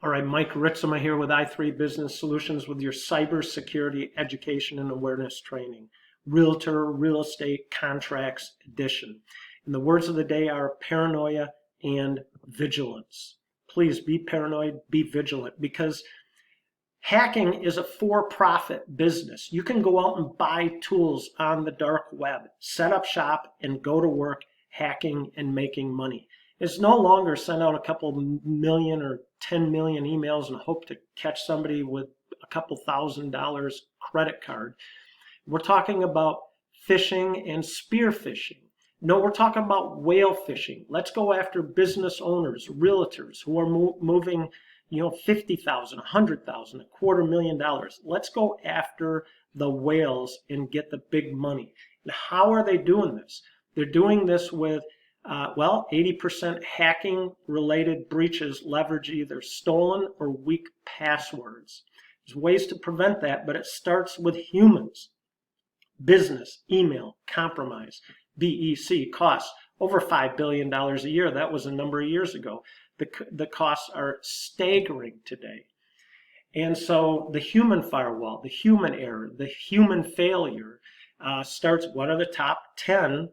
All right, Mike Ritsema here with i3 Business Solutions with your cybersecurity education and awareness training. Realtor, real estate, contracts edition. And the words of the day are paranoia and vigilance. Please be paranoid, be vigilant, because hacking is a for-profit business. You can go out and buy tools on the dark web, set up shop, and go to work hacking and making money. It's no longer send out a couple million or 10 million emails and hope to catch somebody with a couple $1,000 credit card. We're talking about phishing and spear phishing. No, we're talking about whale phishing. Let's go after business owners, realtors who are moving, $50,000, $100,000, $250,000. Let's go after the whales and get the big money. And how are they doing this? They're doing this with 80% hacking-related breaches leverage either stolen or weak passwords. There's ways to prevent that, but it starts with humans. Business, email, compromise, BEC, costs over $5 billion a year. That was a number of years ago. The costs are staggering today. And so the human firewall, the human error, the human failure starts, what are the top 10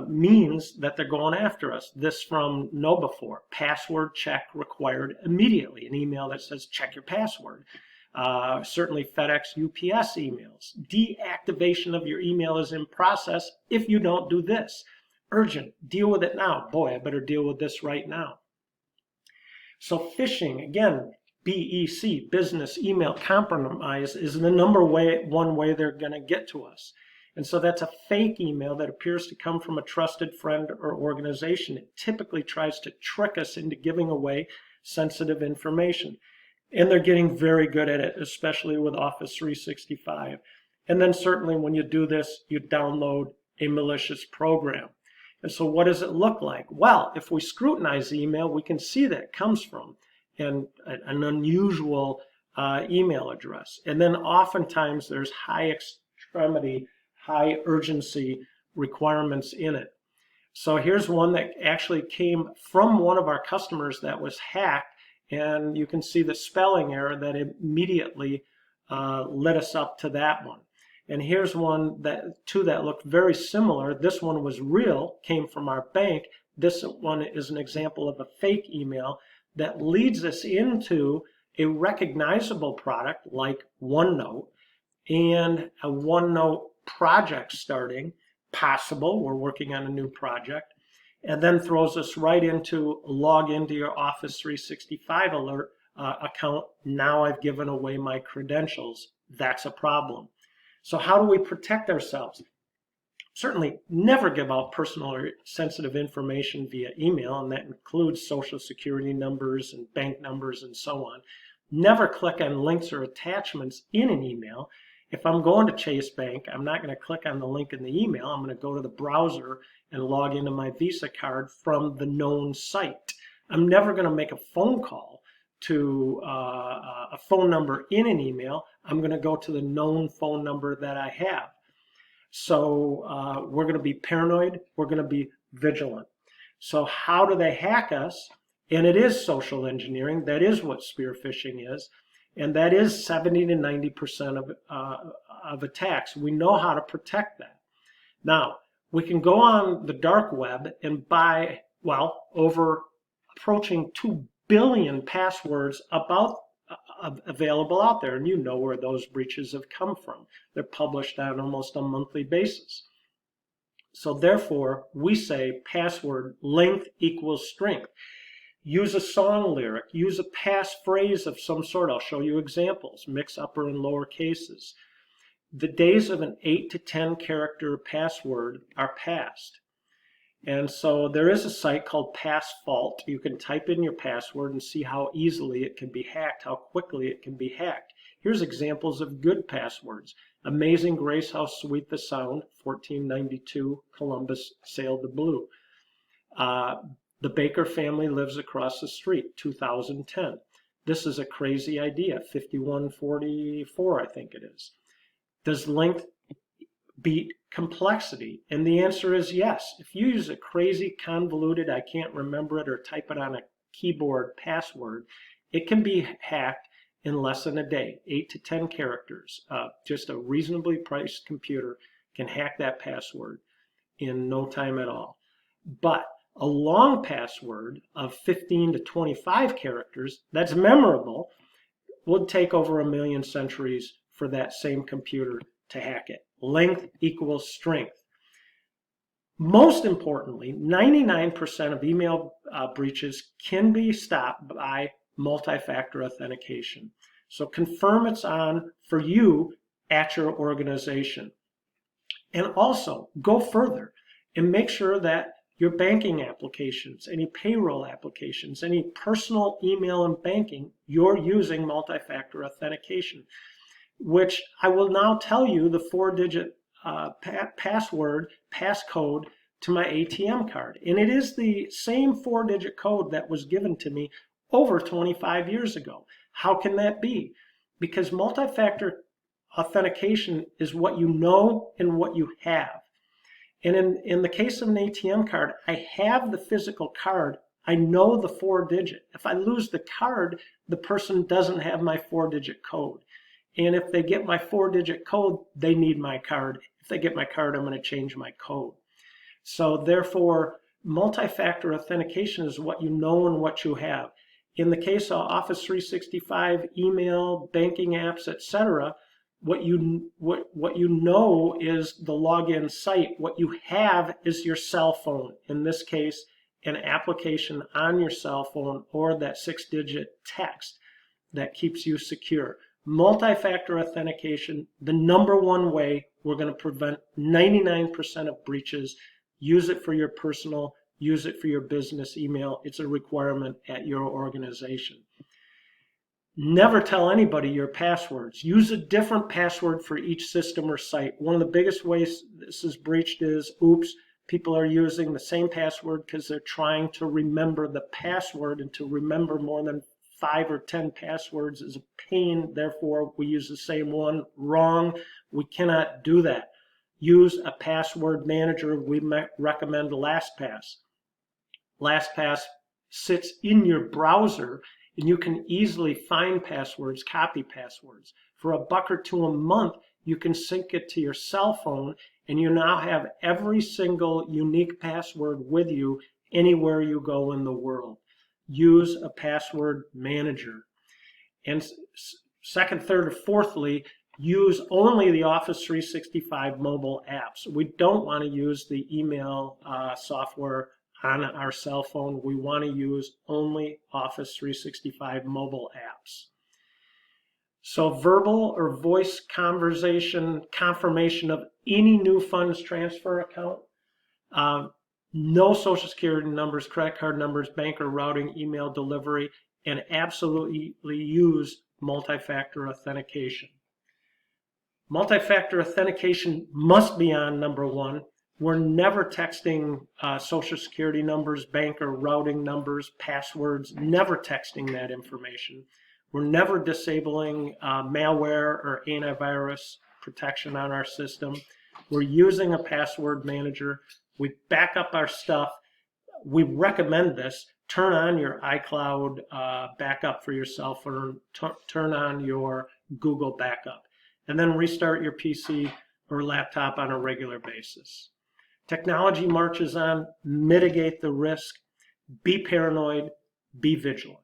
means that they're going after us. This from KnowBe4. Password check required immediately. An email that says check your password. Certainly FedEx, UPS emails. Deactivation of your email is in process if you don't do this. Urgent. Deal with it now. Boy, I better deal with this right now. So phishing, again, BEC, business email compromise, is the one way they're going to get to us. And so that's a fake email that appears to come from a trusted friend or organization. It typically tries to trick us into giving away sensitive information. And they're getting very good at it, especially with Office 365. And then certainly when you do this, you download a malicious program. And so what does it look like? Well, if we scrutinize the email, we can see that it comes from an unusual email address. And then oftentimes there's high urgency requirements in it. So here's one that actually came from one of our customers that was hacked, and you can see the spelling error that immediately led us up to that one. And here's two that looked very similar. This one was real, came from our bank. This one is an example of a fake email that leads us into a recognizable product like OneNote, and a OneNote project starting, possible, we're working on a new project, and then throws us right into log into your Office 365 alert account. Now I've given away my credentials. That's a problem. So how do we protect ourselves? Certainly never give out personal or sensitive information via email, and that includes social security numbers and bank numbers and so on. Never click on links or attachments in an email. If I'm going to Chase Bank, I'm not going to click on the link in the email. I'm going to go to the browser and log into my Visa card from the known site. I'm never going to make a phone call to a phone number in an email. I'm going to go to the known phone number that I have. So we're going to be paranoid. We're going to be vigilant. So how do they hack us? And it is social engineering. That is what spear phishing is. And that is 70 to 90% of attacks. We know how to protect that. Now, we can go on the dark web and buy, over approaching 2 billion passwords available out there. And you know where those breaches have come from. They're published on almost a monthly basis. So therefore, we say password length equals strength. Use a song lyric, use a passphrase of some sort. I'll show you examples, mix upper and lower cases. The days of an 8 to 10 character password are past. And so there is a site called PassFault. You can type in your password and see how easily it can be hacked, how quickly it can be hacked. Here's examples of good passwords. Amazing Grace, How Sweet the Sound, 1492, Columbus sailed the blue. The Baker family lives across the street, 2010. This is a crazy idea, 5144, I think it is. Does length beat complexity? And the answer is yes. If you use a crazy, convoluted, I can't remember it, or type it on a keyboard password, It can be hacked in less than a day, 8 to 10 characters. Just a reasonably priced computer can hack that password in no time at all. But a long password of 15 to 25 characters that's memorable would take over 1,000,000 centuries for that same computer to hack it. Length equals strength. Most importantly, 99% of email breaches can be stopped by multi-factor authentication. So confirm it's on for you at your organization. And also go further and make sure that your banking applications, any payroll applications, any personal email and banking, you're using multi-factor authentication, which I will now tell you the 4-digit passcode to my ATM card. And it is the same 4-digit code that was given to me over 25 years ago. How can that be? Because multi-factor authentication is what you know and what you have. And in the case of an ATM card, I have the physical card. I know the 4-digit. If I lose the card, the person doesn't have my 4-digit code. And if they get my 4-digit code, they need my card. If they get my card, I'm going to change my code. So therefore, multi-factor authentication is what you know and what you have. In the case of Office 365, email, banking apps, etc., what you know is the login site. What you have is your cell phone. In this case, an application on your cell phone or that 6-digit text that keeps you secure. Multi-factor authentication, the #1 way we're going to prevent 99% of breaches. Use it for your personal, use it for your business email. It's a requirement at your organization. Never tell anybody your passwords. Use a different password for each system or site. One of the biggest ways this is breached is, oops, people are using the same password because they're trying to remember the password, and to remember more than 5 or 10 passwords is a pain. Therefore, we use the same one. Wrong. We cannot do that. Use a password manager. We recommend LastPass. LastPass sits in your browser, and you can easily find passwords, copy passwords. For $1 or $2 a month, you can sync it to your cell phone, and you now have every single unique password with you anywhere you go in the world. Use a password manager. And second, third, or fourthly, use only the Office 365 mobile apps. We don't want to use the email software on our cell phone. We want to use only Office 365 mobile apps. So verbal or voice conversation confirmation of any new funds transfer account. No social security numbers, credit card numbers, bank or routing, email delivery, and absolutely use multi-factor authentication. Multi-factor authentication must be on #1. We're never texting social security numbers, bank or routing numbers, passwords, never texting that information. We're never disabling malware or antivirus protection on our system. We're using a password manager. We back up our stuff. We recommend this. Turn on your iCloud backup for your cell phone. Turn on your Google backup. And then restart your PC or laptop on a regular basis. Technology marches on. Mitigate the risk. Be paranoid. Be vigilant.